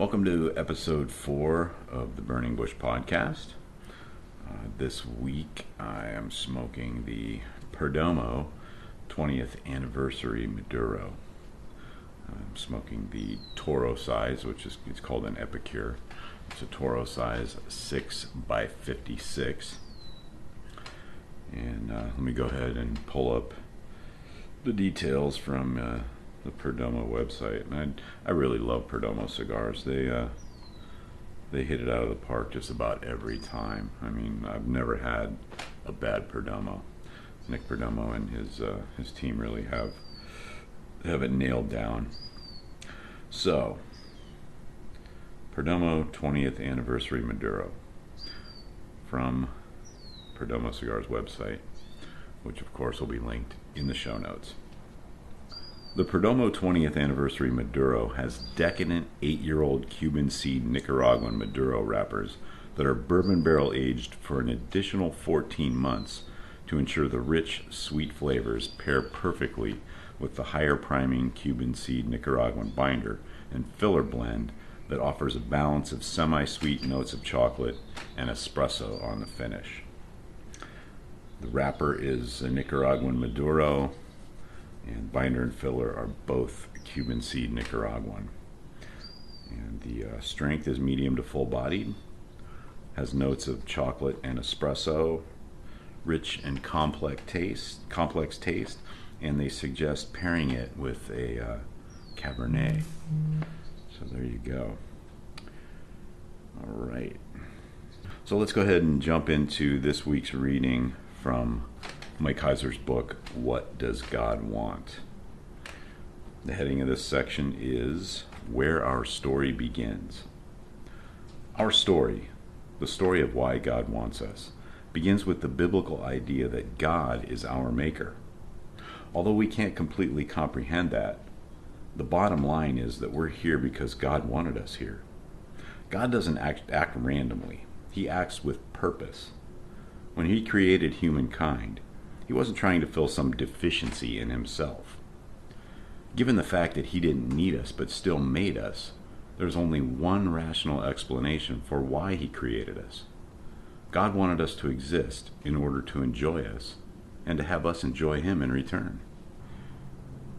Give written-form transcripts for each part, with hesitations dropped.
Welcome to episode 4 of the Burning Bush podcast. This week I am smoking the Perdomo 20th Anniversary Maduro. I'm smoking the Toro size, which is it's called an Epicure. It's a Toro size 6x56. And let me go ahead and pull up the details from the Perdomo website. And I really love Perdomo cigars. They hit it out of the park just about every time. I mean, I've never had a bad Perdomo. Nick Perdomo and his team really have it nailed down. So, Perdomo 20th Anniversary Maduro from Perdomo Cigars website, which of course will be linked in the show notes. The Perdomo 20th Anniversary Maduro has decadent 8-year-old Cuban seed Nicaraguan Maduro wrappers that are bourbon barrel aged for an additional 14 months to ensure the rich, sweet flavors pair perfectly with the higher priming Cuban seed Nicaraguan binder and filler blend that offers a balance of semi-sweet notes of chocolate and espresso on the finish. The wrapper is a Nicaraguan Maduro, and binder and filler are both Cuban seed Nicaraguan. And the strength is medium to full bodied, has notes of chocolate and espresso, rich and complex taste, and they suggest pairing it with a Cabernet. So there you go. All right. So let's go ahead and jump into this week's reading from Mike Heiser's book, What Does God Want? The heading of this section is Where Our Story Begins. Our story, the story of why God wants us, begins with the biblical idea that God is our maker. Although we can't completely comprehend that, the bottom line is that we're here because God wanted us here. God doesn't act randomly. He acts with purpose. When he created humankind, he wasn't trying to fill some deficiency in himself. Given the fact that he didn't need us but still made us, there's only one rational explanation for why he created us. God wanted us to exist in order to enjoy us and to have us enjoy him in return.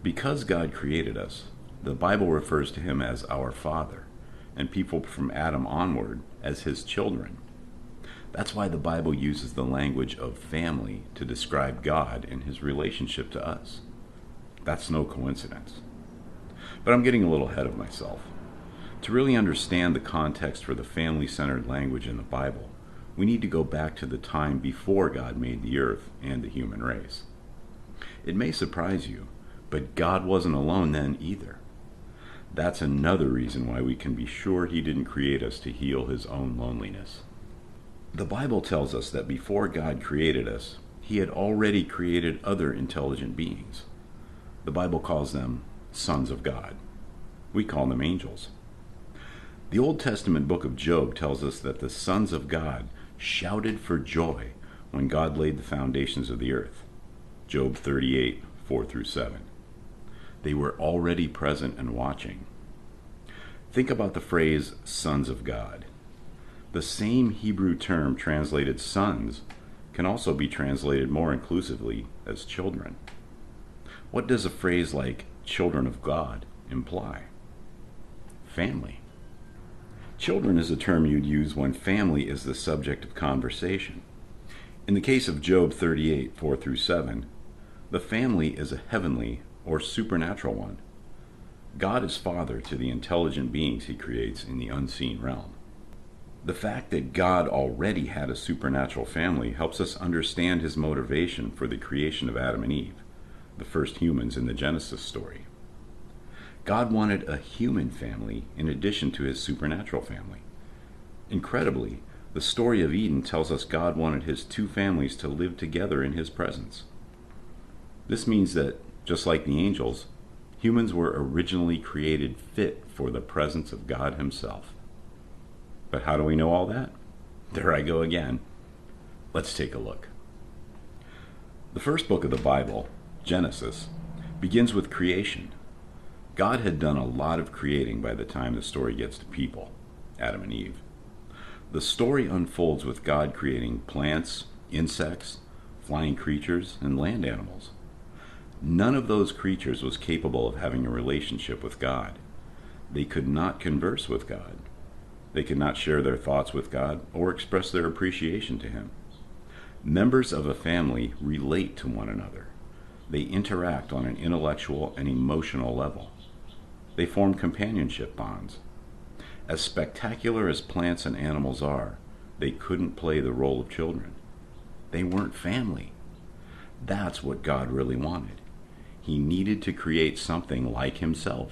Because God created us, the Bible refers to him as our Father, and people from Adam onward as his children. That's why the Bible uses the language of family to describe God and his relationship to us. That's no coincidence. But I'm getting a little ahead of myself. To really understand the context for the family-centered language in the Bible, we need to go back to the time before God made the earth and the human race. It may surprise you, but God wasn't alone then either. That's another reason why we can be sure he didn't create us to heal his own loneliness. The Bible tells us that before God created us, he had already created other intelligent beings. The Bible calls them sons of God. We call them angels. The Old Testament book of Job tells us that the sons of God shouted for joy when God laid the foundations of the earth. Job 38, 4-7. They were already present and watching. Think about the phrase sons of God. The same Hebrew term translated sons can also be translated more inclusively as children. What does a phrase like children of God imply? Family. Children is a term you'd use when family is the subject of conversation. In the case of Job 38, 4-7, the family is a heavenly or supernatural one. God is father to the intelligent beings he creates in the unseen realm. The fact that God already had a supernatural family helps us understand his motivation for the creation of Adam and Eve, the first humans in the Genesis story. God wanted a human family in addition to his supernatural family. Incredibly, the story of Eden tells us God wanted his two families to live together in his presence. This means that, just like the angels, humans were originally created fit for the presence of God himself. But how do we know all that? There I go again. Let's take a look. The first book of the Bible, Genesis, begins with creation. God had done a lot of creating by the time the story gets to people, Adam and Eve. The story unfolds with God creating plants, insects, flying creatures, and land animals. None of those creatures was capable of having a relationship with God. They could not converse with God. They could not share their thoughts with God or express their appreciation to Him. Members of a family relate to one another. They interact on an intellectual and emotional level. They form companionship bonds. As spectacular as plants and animals are, they couldn't play the role of children. They weren't family. That's what God really wanted. He needed to create something like Himself.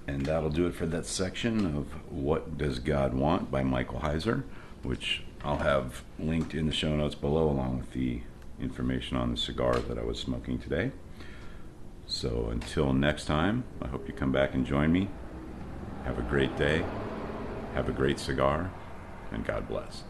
And that'll do it for that section of What Does God Want by Michael Heiser, which I'll have linked in the show notes below, along with the information on the cigar that I was smoking today. So until next time, I hope you come back and join me. Have a great day, have a great cigar, and God bless.